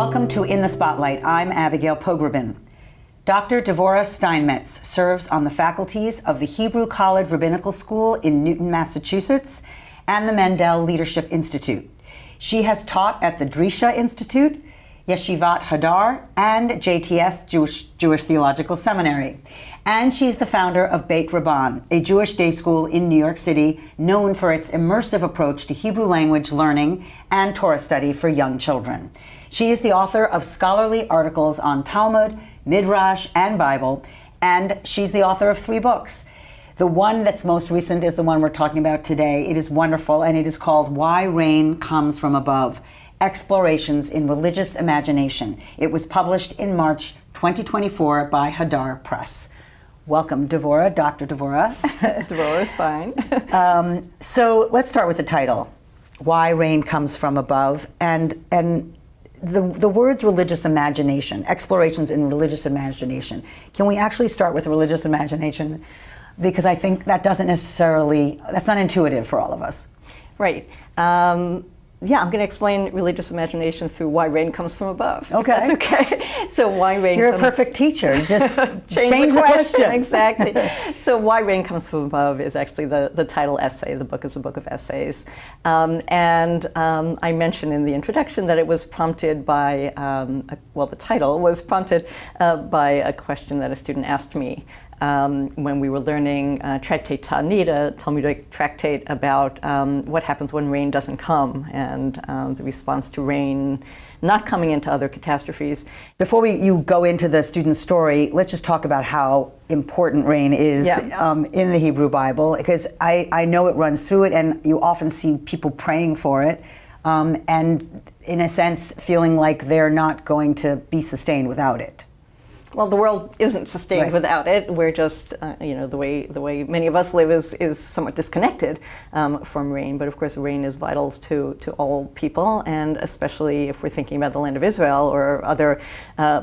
Welcome to In the Spotlight. I'm Abigail Pogrebin. Dr. Devora Steinmetz serves on the faculties of the Hebrew College Rabbinical School in Newton, Massachusetts, and the Mendel Leadership Institute. She has taught at the Drisha Institute, Yeshivat Hadar, and JTS, Jewish Theological Seminary. And she's the founder of Beit Rabban, a Jewish day school in New York City known for its immersive approach to Hebrew language learning and Torah study for young children. She is the author of scholarly articles on Talmud, Midrash, and Bible, and she's the author of 3 books. The one that's most recent is the one we're talking about today. It is wonderful, and it is called Why Rain Comes From Above: Explorations in Religious Imagination. It was published in March 2024 by Hadar Press. Welcome, Devora, Dr. Devora. Devora is fine. So let's start with the title, Why Rain Comes From Above, and the words religious imagination, explorations in religious imagination. Can we actually start with religious imagination? Because I think that that's not intuitive for all of us. Right. Yeah, I'm going to explain religious imagination through why rain comes from above. Okay. That's okay. So why rain You're comes... a perfect teacher. Just change the question. Exactly. So why rain comes from above is actually the title essay. The book is a book of essays. I mentioned in the introduction that it was prompted by, the title was prompted by a question that a student asked me. When we were learning Tractate Ta'anit, a Talmudic tractate about what happens when rain doesn't come, and the response to rain not coming into other catastrophes. Before you go into the student's story, let's just talk about how important rain is in the Hebrew Bible, because I know it runs through it, and you often see people praying for it, and in a sense feeling like they're not going to be sustained without it. Well, the world isn't sustained without it. We're just, the way many of us live is somewhat disconnected from rain. But of course, rain is vital to all people, and especially if we're thinking about the land of Israel or other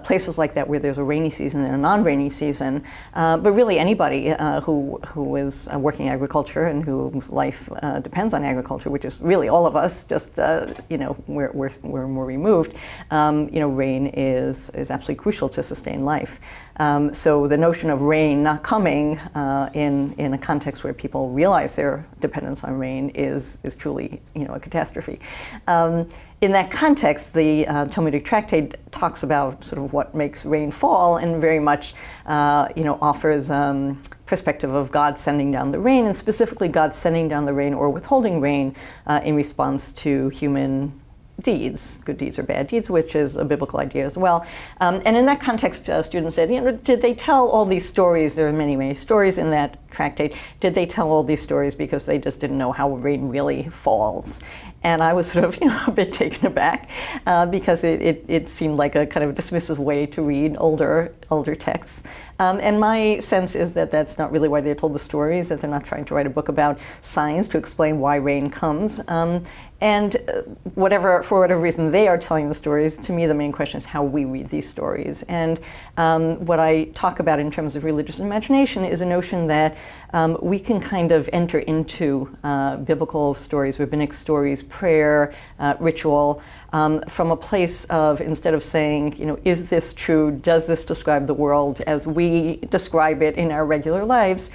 places like that where there's a rainy season and a non-rainy season. But really, anybody who is working agriculture and whose life depends on agriculture, which is really all of us. Just we're more removed. Rain is absolutely crucial to sustain life. So the notion of rain not coming in a context where people realize their dependence on rain is truly a catastrophe. In that context, the Talmudic tractate talks about sort of what makes rain fall, and very much offers perspective of God sending down the rain, and specifically God sending down the rain or withholding rain in response to human deeds, good deeds or bad deeds, which is a biblical idea as well. And in that context, students said, did they tell all these stories? There are many, many stories in that tractate. Did they tell all these stories because they just didn't know how rain really falls? And I was sort of, a bit taken aback because it seemed like a kind of dismissive way to read older texts. And my sense is that that's not really why they told the stories, that they're not trying to write a book about science to explain why rain comes. And for whatever reason they are telling the stories, to me the main question is how we read these stories. And what I talk about in terms of religious imagination is a notion that we can kind of enter into biblical stories, rabbinic stories, prayer, ritual, from a place of, instead of saying, is this true? Does this describe the world as we describe it in our regular lives?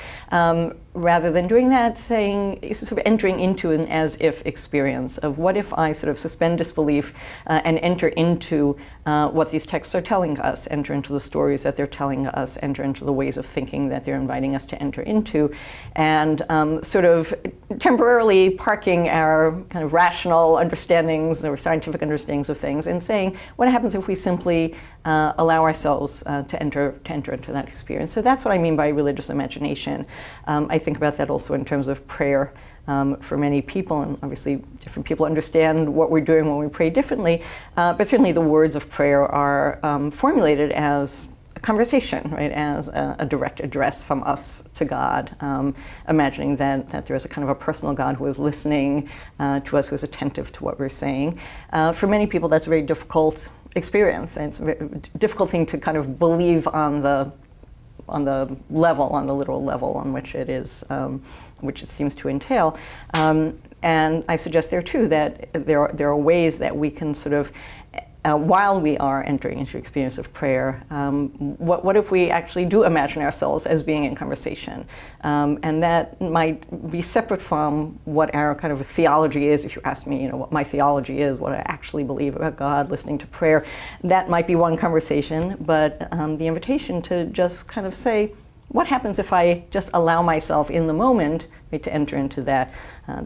Rather than doing that, sort of entering into an as-if experience of what if I sort of suspend disbelief and enter into what these texts are telling us, enter into the stories that they're telling us, enter into the ways of thinking that they're inviting us to enter into, and sort of temporarily parking our kind of rational understandings or scientific understandings of things and saying, what happens if we simply allow ourselves to enter into that experience? So that's what I mean by religious imagination. I think about that also in terms of prayer. For many people, and obviously different people understand what we're doing when we pray differently, but certainly the words of prayer are formulated as a conversation, right, as a direct address from us to God, imagining that there is a kind of a personal God who is listening to us, who is attentive to what we're saying. For many people, that's a very difficult experience, and it's a very difficult thing to kind of believe on the literal level on which it is, which it seems to entail. And I suggest there too that there are ways that we can sort of while we are entering into experience of prayer, what if we actually do imagine ourselves as being in conversation? And that might be separate from what our kind of theology is. If you ask me, what my theology is, what I actually believe about God, listening to prayer, that might be one conversation. But the invitation to just kind of say, what happens if I just allow myself in the moment to enter into that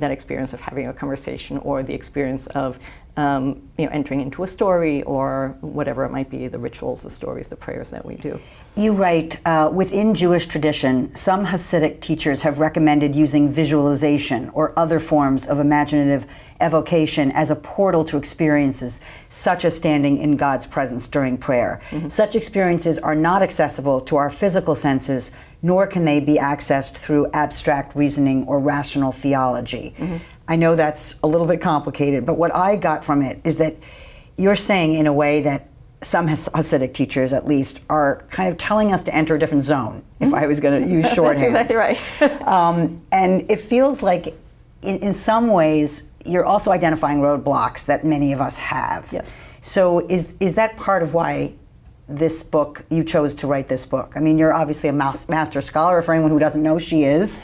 experience of having a conversation, or the experience of entering into a story, or whatever it might be, the rituals, the stories, the prayers that we do. You write, within Jewish tradition, some Hasidic teachers have recommended using visualization or other forms of imaginative evocation as a portal to experiences such as standing in God's presence during prayer. Mm-hmm. Such experiences are not accessible to our physical senses, nor can they be accessed through abstract reasoning or rational theology. Mm-hmm. I know that's a little bit complicated, but what I got from it is that you're saying, in a way, that some Hasidic teachers, at least, are kind of telling us to enter a different zone, if I was going to use shorthand. That's exactly right. And it feels like, in some ways, you're also identifying roadblocks that many of us have. Yes. So is that part of why this book, you chose to write this book? I mean, you're obviously a master scholar. For anyone who doesn't know, she is.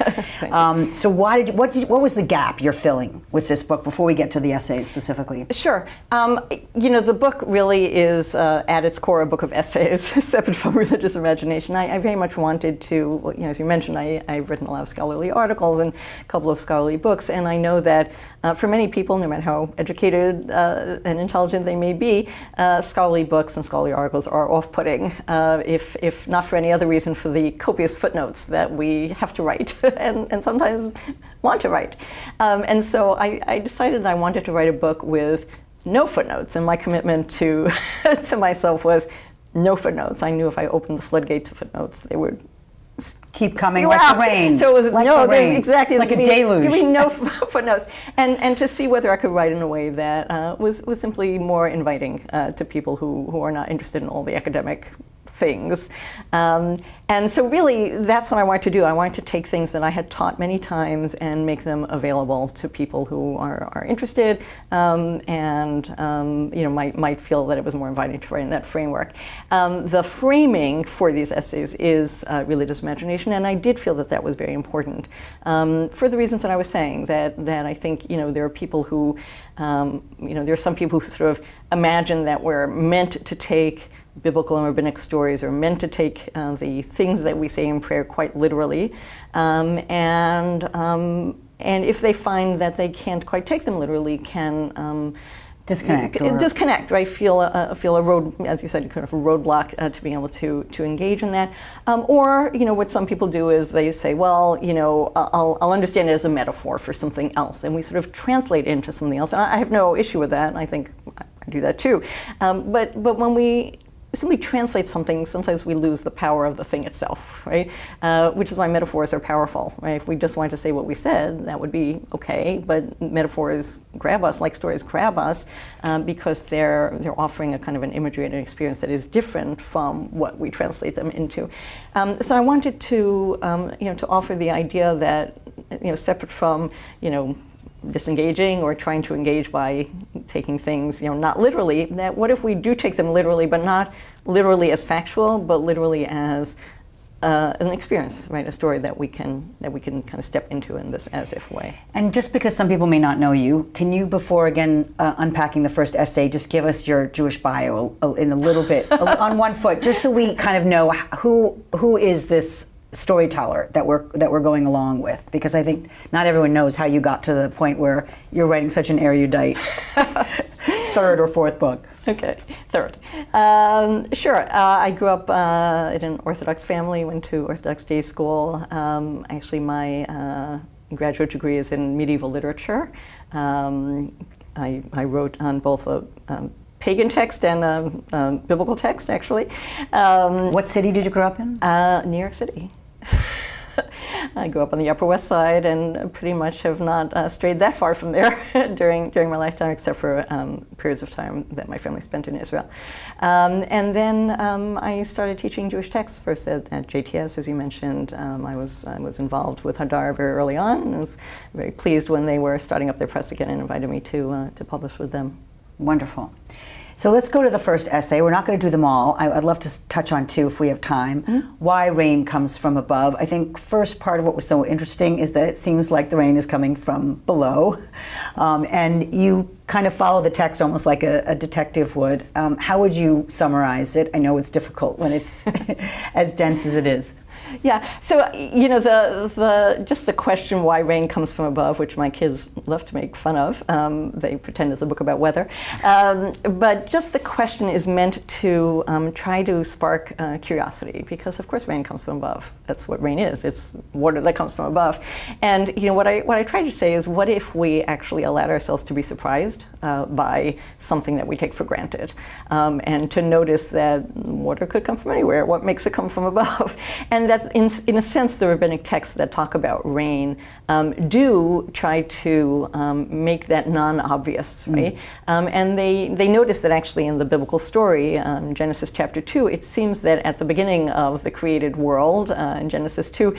So what was the gap you're filling with this book before we get to the essays specifically? Sure. The book really is, at its core, a book of essays, separate from religious imagination. I very much wanted to, as you mentioned, I've written a lot of scholarly articles and a couple of scholarly books, and I know that for many people, no matter how educated and intelligent they may be, scholarly books and scholarly articles are off-putting, if not for any other reason, for the copious footnotes that we have to write and sometimes want to write. And so I decided I wanted to write a book with no footnotes, and my commitment to to myself was no footnotes. I knew if I opened the floodgate to footnotes, they would keep coming like the rain. So it was like no, the rain. Exactly, like a deluge. There's gonna be no footnotes, and to see whether I could write in a way that was simply more inviting to people who are not interested in all the academic things. And so really, that's what I wanted to do. I wanted to take things that I had taught many times and make them available to people who are interested and might feel that it was more inviting to write in that framework. The framing for these essays is religious imagination, and I did feel that was very important for the reasons that I was saying, that I think there are people who, there are some people who sort of imagine that we're meant to take biblical and rabbinic stories, are meant to take the things that we say in prayer quite literally, and if they find that they can't quite take them literally, can disconnect, right? Feel a road, as you said, kind of a roadblock to being able to engage in that, or what some people do is they say, well, I'll understand it as a metaphor for something else, and we sort of translate it into something else. And I have no issue with that, and I think I do that too. But when we simply translate something, sometimes we lose the power of the thing itself, right? Which is why metaphors are powerful, right? If we just wanted to say what we said, that would be okay, but metaphors grab us, like stories grab us, because they're offering a kind of an imagery and an experience that is different from what we translate them into. So I wanted to, to offer the idea that, separate from, disengaging or trying to engage by taking things, not literally, that what if we do take them literally, but not literally as factual, but literally as an experience, right? A story that we can kind of step into in this as-if way. And just because some people may not know you, can you, before again unpacking the first essay, just give us your Jewish bio in a little bit, on one foot, just so we kind of know who is this storyteller that we're going along with, because I think not everyone knows how you got to the point where you're writing such an erudite third or fourth book. Okay, third. Sure. I grew up in an Orthodox family, went to Orthodox day school. Actually, my graduate degree is in medieval literature. I wrote on both a pagan text and a biblical text, actually. What city did you grow up in? New York City. I grew up on the Upper West Side and pretty much have not strayed that far from there during my lifetime, except for periods of time that my family spent in Israel. And then I started teaching Jewish texts first at JTS, as you mentioned. I was involved with Hadar very early on, and I was very pleased when they were starting up their press again and invited me to publish with them. Wonderful. So let's go to the first essay. We're not going to do them all. I'd love to touch on two if we have time. Why rain comes from above. I think first part of what was so interesting is that it seems like the rain is coming from below. And you kind of follow the text almost like a detective would. How would you summarize it? I know it's difficult when it's as dense as it is. Yeah, so the just the question why rain comes from above, which my kids love to make fun of. They pretend it's a book about weather, but just the question is meant to try to spark curiosity, because of course rain comes from above. That's what rain is. It's water that comes from above. And what I try to say is, what if we actually allowed ourselves to be surprised by something that we take for granted, and to notice that water could come from anywhere. What makes it come from above? And that in a sense, the rabbinic texts that talk about rain do try to make that non-obvious, right? And they notice that actually in the biblical story, Genesis chapter 2, it seems that at the beginning of the created world, in Genesis 2,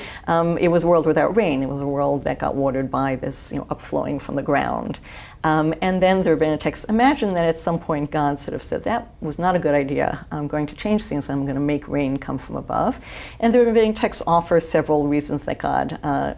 it was a world without rain. It was a world that got watered by this upflowing from the ground. And then the rabbinic texts imagine that at some point God sort of said, that was not a good idea. I'm going to change things. I'm going to make rain come from above. And the rabbinic texts offer several reasons that God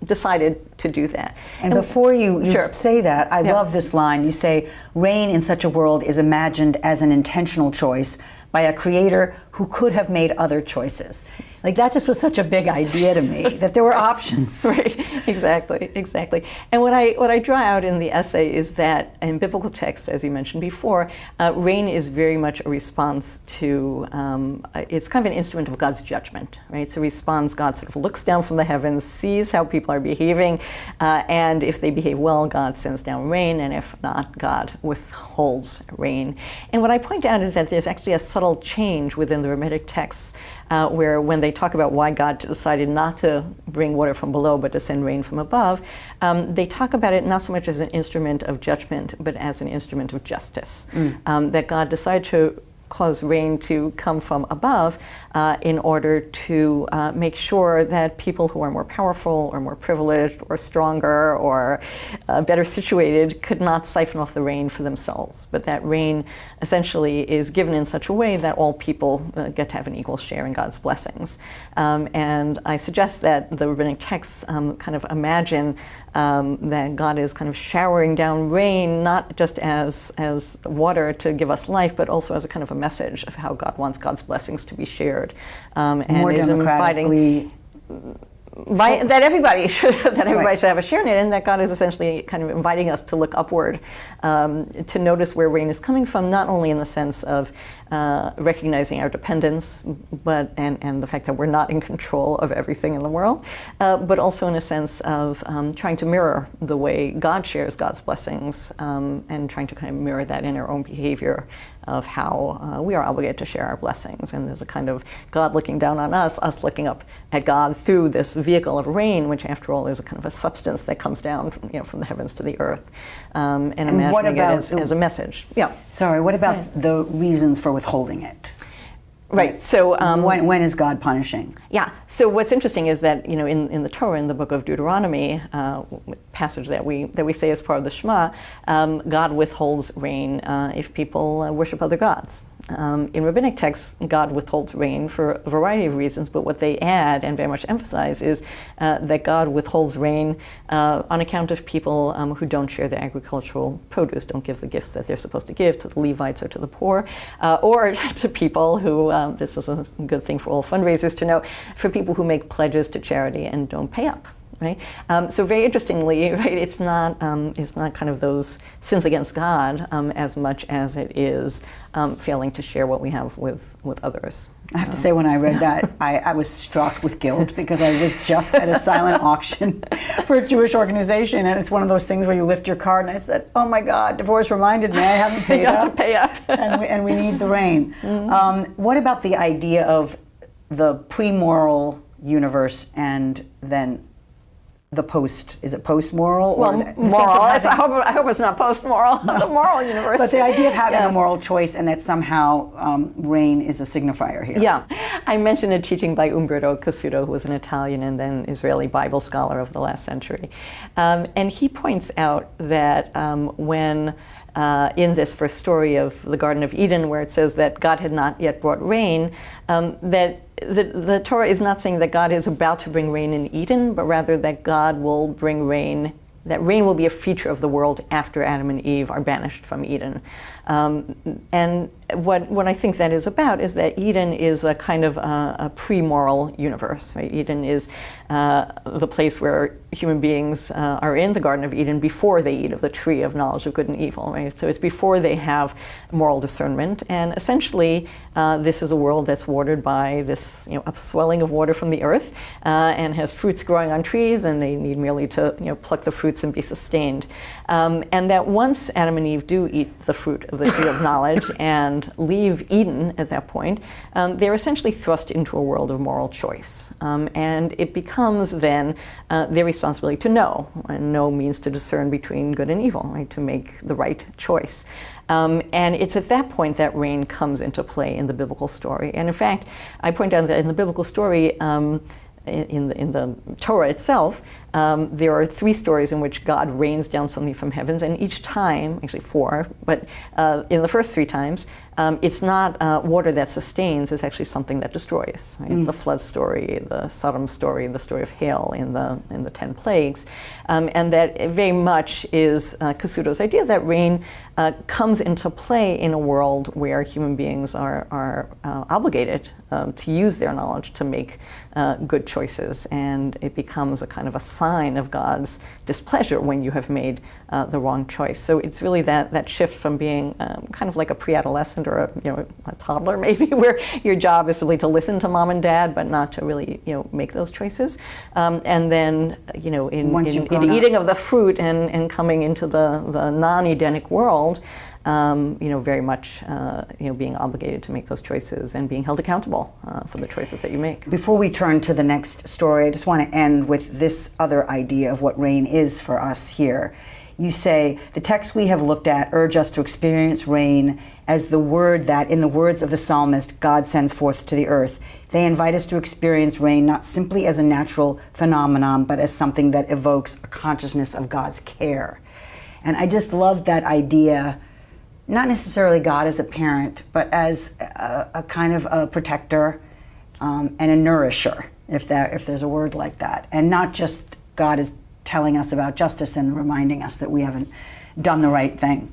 decided to do that. And before you Sure. say that, I love this line. You say, rain in such a world is imagined as an intentional choice by a creator who could have made other choices. Like, that just was such a big idea to me, that there were options. Right, exactly. And what I draw out in the essay is that in biblical texts, as you mentioned before, rain is very much a response to, it's kind of an instrument of God's judgment, right? It's a response. God sort of looks down from the heavens, sees how people are behaving, and if they behave well, God sends down rain, and if not, God withholds rain. And what I point out is that there's actually a subtle change within the rabbinic texts, where when they talk about why God decided not to bring water from below but to send rain from above, they talk about it not so much as an instrument of judgment but as an instrument of justice. That God decided to cause rain to come from above in order to make sure that people who are more powerful or more privileged or stronger or better situated could not siphon off the rain for themselves, but that rain essentially is given in such a way that all people get to have an equal share in God's blessings. And I suggest that the rabbinic texts kind of imagine that God is kind of showering down rain, not just as water to give us life, but also as a kind of a message of how God wants God's blessings to be shared. And More is democratically. that everybody should have a share in it, and that God is essentially kind of inviting us to look upward, to notice where rain is coming from, not only in the sense of recognizing our dependence, but and the fact that we're not in control of everything in the world, but also in a sense of trying to mirror the way God shares God's blessings, and trying to kind of mirror that in our own behavior of how we are obligated to share our blessings. And there's a kind of God looking down on us looking up at God through this vehicle of rain, which after all is a kind of a substance that comes down from the heavens to the earth, and imagining it as a message. Yeah. Sorry, what about the reasons for withholding it? Right. So when is God punishing? Yeah. So what's interesting is that in the Torah, in the book of Deuteronomy, passage that we say as part of the Shema, God withholds rain if people worship other gods. In rabbinic texts, God withholds rain for a variety of reasons, but what they add and very much emphasize is that God withholds rain on account of people who don't share their agricultural produce, don't give the gifts that they're supposed to give to the Levites or to the poor, or to people who, this is a good thing for all fundraisers to know, for people who make pledges to charity and don't pay up. Right? So very interestingly, right, it's not kind of those sins against God as much as it is failing to share what we have with others. I have to say, when I read that, I was struck with guilt, because I was just at a silent auction for a Jewish organization, and it's one of those things where you lift your card, and I said, "Oh my God, divorce reminded me I haven't paid up. I got to pay up, and we need the rain." What about the idea of the pre-moral universe and then the is it post-moral? Well, moral. I hope it's not post-moral. The moral universe. But the idea of having a moral choice, and that somehow rain is a signifier here. Yeah. I mentioned a teaching by Umberto Cassuto, who was an Italian and then Israeli Bible scholar of the last century. And he points out that when in this first story of the Garden of Eden, where it says that God had not yet brought rain, that the Torah is not saying that God is about to bring rain in Eden, but rather that God will bring rain, that rain will be a feature of the world after Adam and Eve are banished from Eden. And what I think that is about is that Eden is a kind of a pre-moral universe. Right? Eden is the place where human beings are in the Garden of Eden before they eat of the tree of knowledge of good and evil. Right? So it's before they have moral discernment. And essentially, this is a world that's watered by this upswelling of water from the earth and has fruits growing on trees, and they need merely to pluck the fruits and be sustained. And that once Adam and Eve do eat the fruit of the tree of knowledge and leave Eden at that point, they're essentially thrust into a world of moral choice. And it becomes then their responsibility to know. And know means to discern between good and evil, right? To make the right choice. And it's at that point that rain comes into play in the biblical story. And in fact, I point out that in the biblical story, in the Torah itself, there are 3 stories in which God rains down something from heavens, and each time, actually 4, but in the first 3 times, it's not water that sustains, it's actually something that destroys. Right? The flood story, the Sodom story, the story of hail in the 10 plagues, and that very much is Kasuto's idea that rain comes into play in a world where human beings are obligated to use their knowledge to make good choices, and it becomes a kind of a sign of God's displeasure when you have made the wrong choice. So it's really that shift from being kind of like a pre-adolescent or a toddler maybe, where your job is simply to listen to mom and dad, but not to really make those choices. And then in eating of the fruit and coming into the non-Edenic world, very much being obligated to make those choices and being held accountable for the choices that you make. Before we turn to the next story, I just want to end with this other idea of what rain is for us here. You say, the texts we have looked at urge us to experience rain as the word that, in the words of the psalmist, God sends forth to the earth. They invite us to experience rain not simply as a natural phenomenon, but as something that evokes a consciousness of God's care. And I just love that idea, not necessarily God as a parent, but as a kind of a protector and a nourisher, if there's a word like that. And not just God is telling us about justice and reminding us that we haven't done the right thing.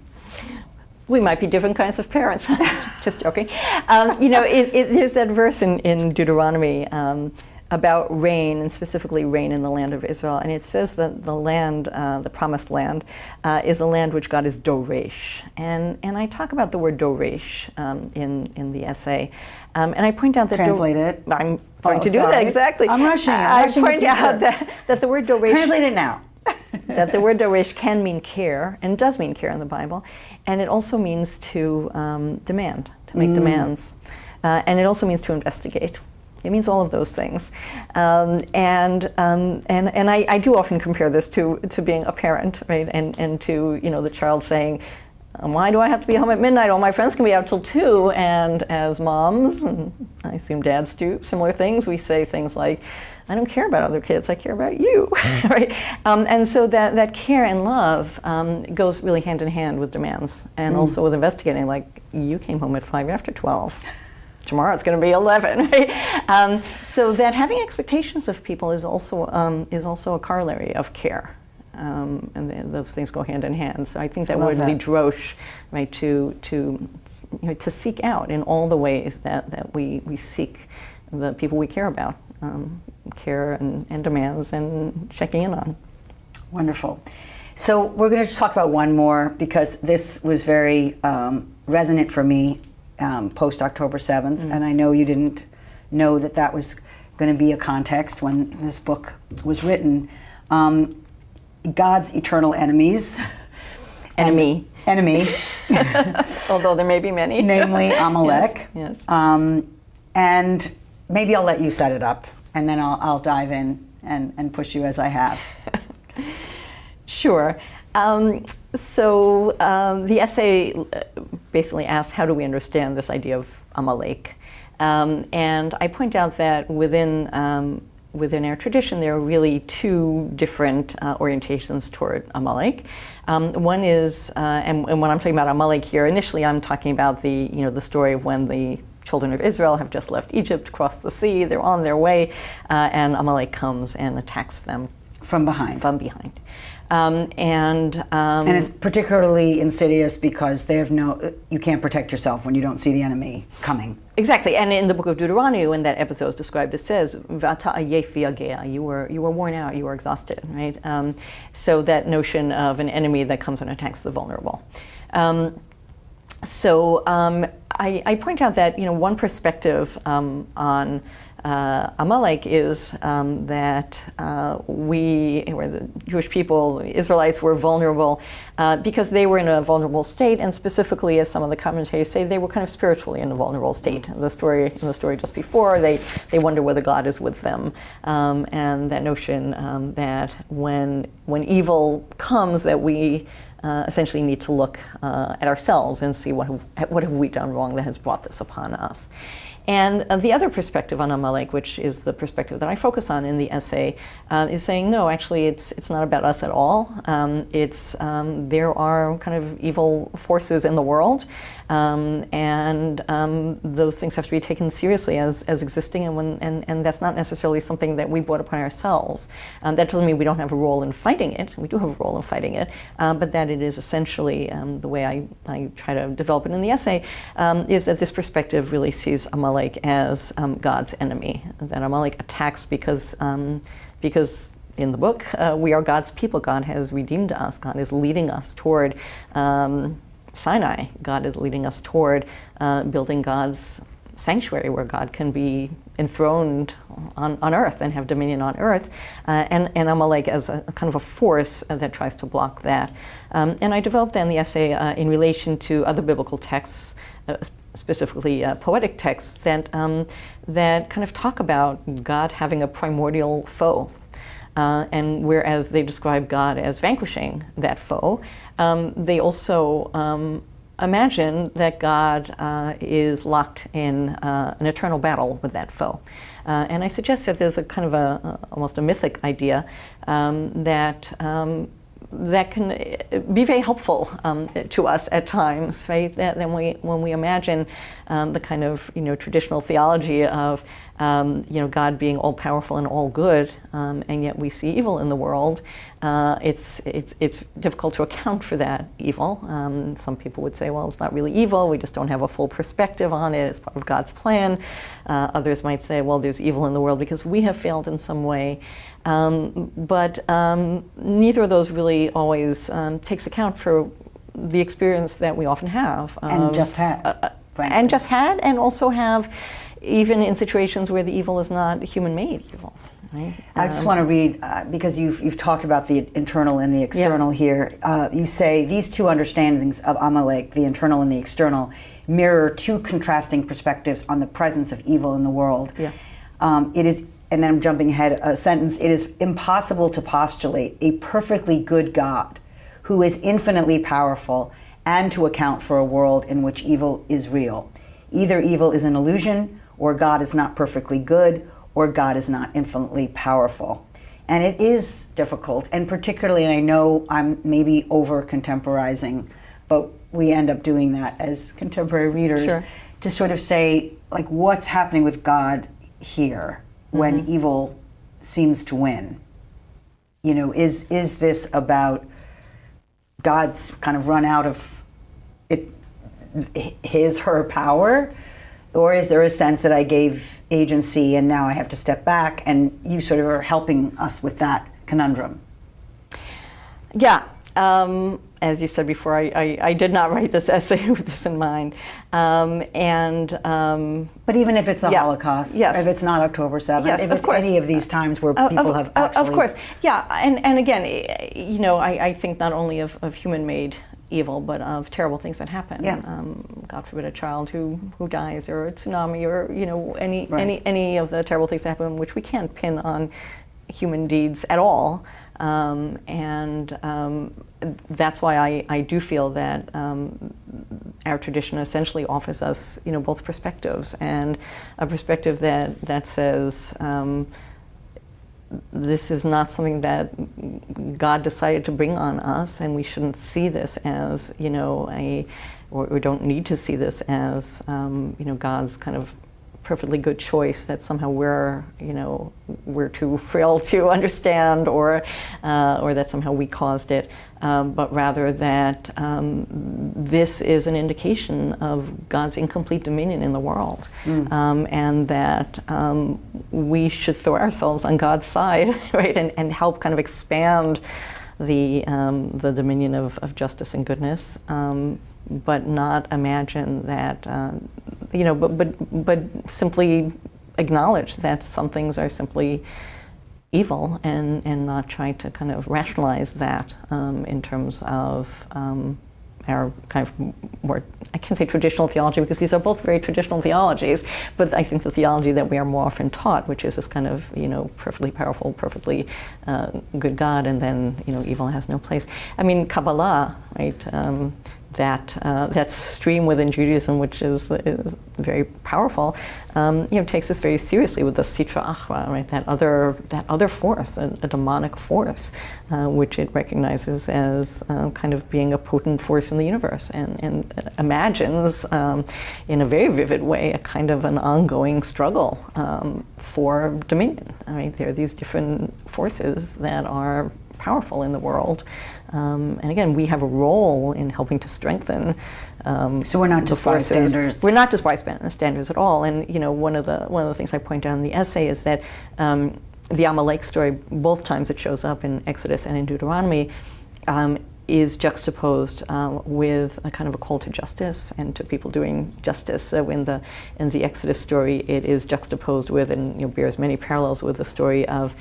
We might be different kinds of parents. Just joking. There's that verse in Deuteronomy about rain, and specifically rain in the land of Israel. And it says that the land, the promised land, is a land which God is doresh. And I talk about the word doresh in the essay. And I point out that... Translate it. I'm going to do that, exactly. I'm rushing. I point out that the word doresh... Translate it now. That the word doresh can mean care, and does mean care in the Bible. And it also means to demand, to make demands. And it also means to investigate. It means all of those things, and I do often compare this to being a parent, right? And to the child saying, "Why do I have to be home at midnight? All my friends can be out till 2." And as moms, and I assume dads do similar things, we say things like, "I don't care about other kids. I care about you," right? And so that care and love goes really hand in hand with demands, and also with investigating. Like, you came home at 5 after 12. Tomorrow it's going to be 11, right? So that having expectations of people is also a corollary of care, and those things go hand in hand. So I think that would lead Drosh, right, to seek out in all the ways that we seek the people we care about, care and demands and checking in on. Wonderful. So we're going to talk about one more, because this was very resonant for me. Post October 7th, and I know you didn't know that was going to be a context when this book was written. God's eternal enemies. Enemy. Although there may be many. Namely Amalek. Yes. And maybe I'll let you set it up, and then I'll dive in and push you as I have. Sure. So the essay basically asks, how do we understand this idea of Amalek? And I point out that within within our tradition, there are really two different orientations toward Amalek. One is, and when I'm talking about Amalek here, initially I'm talking about the story of when the children of Israel have just left Egypt, crossed the sea, they're on their way, and Amalek comes and attacks them from behind. And it's particularly insidious because you can't protect yourself when you don't see the enemy coming. Exactly, and in the book of Deuteronomy, when that episode is described, it says, "V'ata ayef v'yagea," you were worn out, you were exhausted, right? So that notion of an enemy that comes and attacks the vulnerable. I point out that one perspective on Amalek is that the Jewish people, Israelites, were vulnerable because they were in a vulnerable state, and specifically, as some of the commentators say, they were kind of spiritually in a vulnerable state. In the story just before, they wonder whether God is with them, and that notion that when evil comes, that we essentially need to look at ourselves and see what have we done wrong that has brought this upon us. And the other perspective on Amalek, which is the perspective that I focus on in the essay, is saying, no, actually it's not about us at all. There are kind of evil forces in the world, and those things have to be taken seriously as existing, and that's not necessarily something that we brought upon ourselves. That doesn't mean we don't have a role in fighting it. We do have a role in fighting it, but that it is essentially, the way I try to develop it in the essay, is that this perspective really sees Amalek as God's enemy, that Amalek attacks because in the book, we are God's people. God has redeemed us. God is leading us toward Sinai. God is leading us toward building God's sanctuary where God can be enthroned on earth and have dominion on earth, and Amalek as a kind of a force that tries to block that. And I developed that in the essay in relation to other biblical texts, specifically poetic texts that kind of talk about God having a primordial foe. And whereas they describe God as vanquishing that foe, they also imagine that God is locked in an eternal battle with that foe. And I suggest that there's a kind of almost a mythic idea that can be very helpful to us at times, right? When we imagine the kind of traditional theology of God being all powerful and all good, and yet we see evil in the world. It's difficult to account for that evil. Some people would say, well, it's not really evil. We just don't have a full perspective on it. It's part of God's plan. Others might say, well, there's evil in the world because we have failed in some way. But neither of those really always takes account for the experience that we often have. And just had. And also have, even in situations where the evil is not human-made evil. Right? I just want to read, because you've talked about the internal and the external here. You say, these two understandings of Amalek, the internal and the external, mirror two contrasting perspectives on the presence of evil in the world. Yeah. It is, and then I'm jumping ahead a sentence, it is impossible to postulate a perfectly good God who is infinitely powerful and to account for a world in which evil is real. Either evil is an illusion, or God is not perfectly good, or God is not infinitely powerful. And it is difficult, and particularly, and I know I'm maybe over-contemporizing, but we end up doing that as contemporary readers, sure, to sort of say, like, what's happening with God here when evil seems to win? Is this about God's kind of run out of her power? Or is there a sense that I gave agency and now I have to step back, and you sort of are helping us with that conundrum? Yeah. As you said before, I did not write this essay with this in mind. But even if it's the Holocaust, yes, if it's not October 7th, yes, if it's any of these times where people have actually... Of course, yeah. And again, I think not only of human-made evil, but of terrible things that happen. Yeah. God forbid a child who dies, or a tsunami, or Right. any of the terrible things that happen, which we can't pin on human deeds at all. That's why I do feel that our tradition essentially offers us, both perspectives, and a perspective that says this is not something that God decided to bring on us, and we shouldn't see this as, or we don't need to see this as, God's kind of perfectly good choice that somehow we're too frail to understand, or that somehow we caused it, but rather that this is an indication of God's incomplete dominion in the world, and that we should throw ourselves on God's side, right, and help kind of expand the dominion of justice and goodness, but not imagine that, but simply acknowledge that some things are simply evil, and not try to kind of rationalize that in terms of our kind of more, I can't say traditional theology, because these are both very traditional theologies, but I think the theology that we are more often taught, which is this kind of, perfectly powerful, perfectly good God, and then, evil has no place. I mean, Kabbalah, right, that stream within Judaism, which is very powerful, takes this very seriously with the Sitra Achra, right? That other force, a demonic force, which it recognizes as kind of being a potent force in the universe, and imagines in a very vivid way a kind of an ongoing struggle for dominion. I mean, there are these different forces that are powerful in the world. And again, we have a role in helping to strengthen. So we're not just bystanders. We're not just bystanders at all. And one of the things I point out in the essay is that the Amalek story, both times it shows up in Exodus and in Deuteronomy, is juxtaposed with a kind of a call to justice and to people doing justice. So in the Exodus story, it is juxtaposed with, and bears many parallels with the story of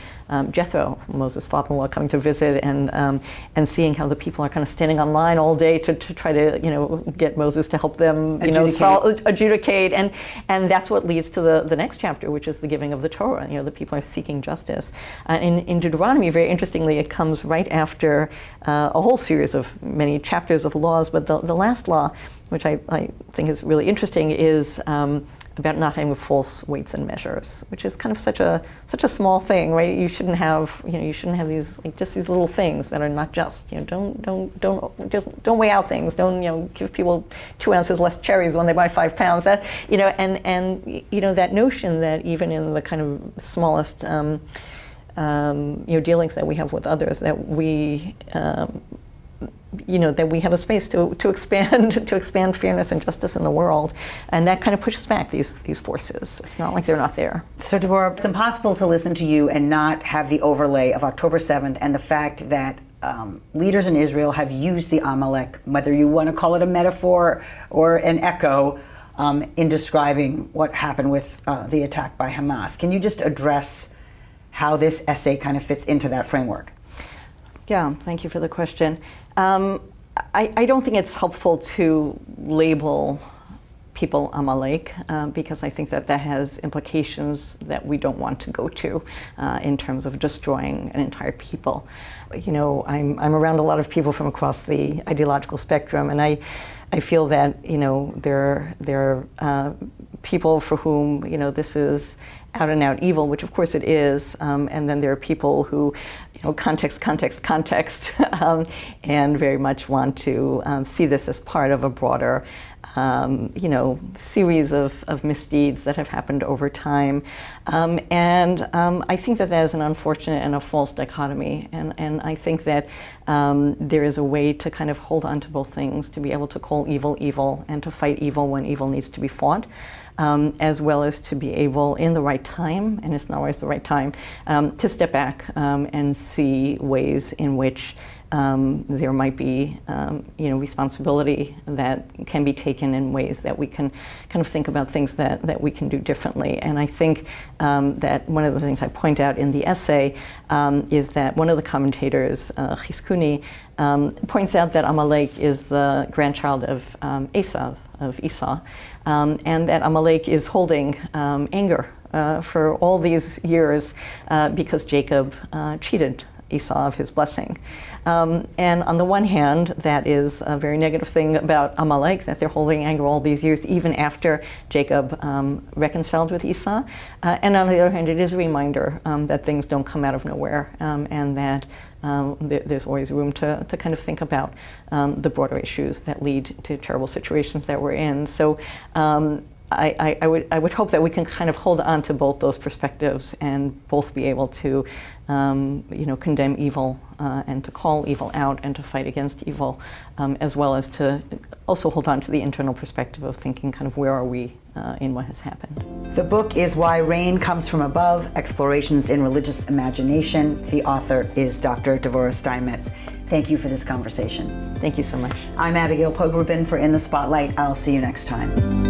Jethro, Moses' father-in-law, coming to visit, and seeing how the people are kind of standing on line all day to try to get Moses to help them adjudicate, and that's what leads to the next chapter, which is the giving of the Torah. The people are seeking justice. In Deuteronomy, very interestingly, it comes right after a whole series of many chapters of laws, but the last law, which I think is really interesting, is about not having false weights and measures, which is kind of such a small thing, right? You shouldn't have these, just these little things that are not just. Don't weigh out things. Don't give people 2 ounces less cherries when they buy 5 pounds. That and that notion that even in the kind of smallest dealings that we have with others, that we that we have a space to expand fairness and justice in the world, and that kind of pushes back these forces. It's not like they're not there. So Devora, it's impossible to listen to you and not have the overlay of October 7th and the fact that leaders in Israel have used the Amalek, whether you want to call it a metaphor or an echo, in describing what happened with the attack by Hamas. Can you just address how this essay kind of fits into that framework? Yeah, thank you for the question. I don't think it's helpful to label people Amalek, because I think that has implications that we don't want to go to in terms of destroying an entire people. I'm around a lot of people from across the ideological spectrum, and I feel that there are people for whom this is out and out evil, which of course it is, and then there are people who, context, and very much want to see this as part of a broader, series of misdeeds that have happened over time, and I think that is an unfortunate and a false dichotomy, and I think that there is a way to kind of hold on to both things, to be able to call evil evil and to fight evil when evil needs to be fought. As well as to be able, in the right time, and it's not always the right time, to step back and see ways in which there might be, responsibility that can be taken in ways that we can kind of think about things that we can do differently. And I think that one of the things I point out in the essay is that one of the commentators, Chizkuni, points out that Amalek is the grandchild of Esau, and that Amalek is holding anger for all these years because Jacob cheated Esau of his blessing. And on the one hand, that is a very negative thing about Amalek, that they're holding anger all these years, even after Jacob reconciled with Esau. And on the other hand, it is a reminder that things don't come out of nowhere, and that there's always room to kind of think about the broader issues that lead to terrible situations that we're in. So I would hope that we can kind of hold on to both those perspectives and both be able to, condemn evil and to call evil out and to fight against evil, as well as to also hold on to the internal perspective of thinking kind of where are we in what has happened. The book is Why Rain Comes From Above, Explorations in Religious Imagination. The author is Dr. Devora Steinmetz. Thank you for this conversation. Thank you so much. I'm Abigail Pogrebin for In the Spotlight. I'll see you next time.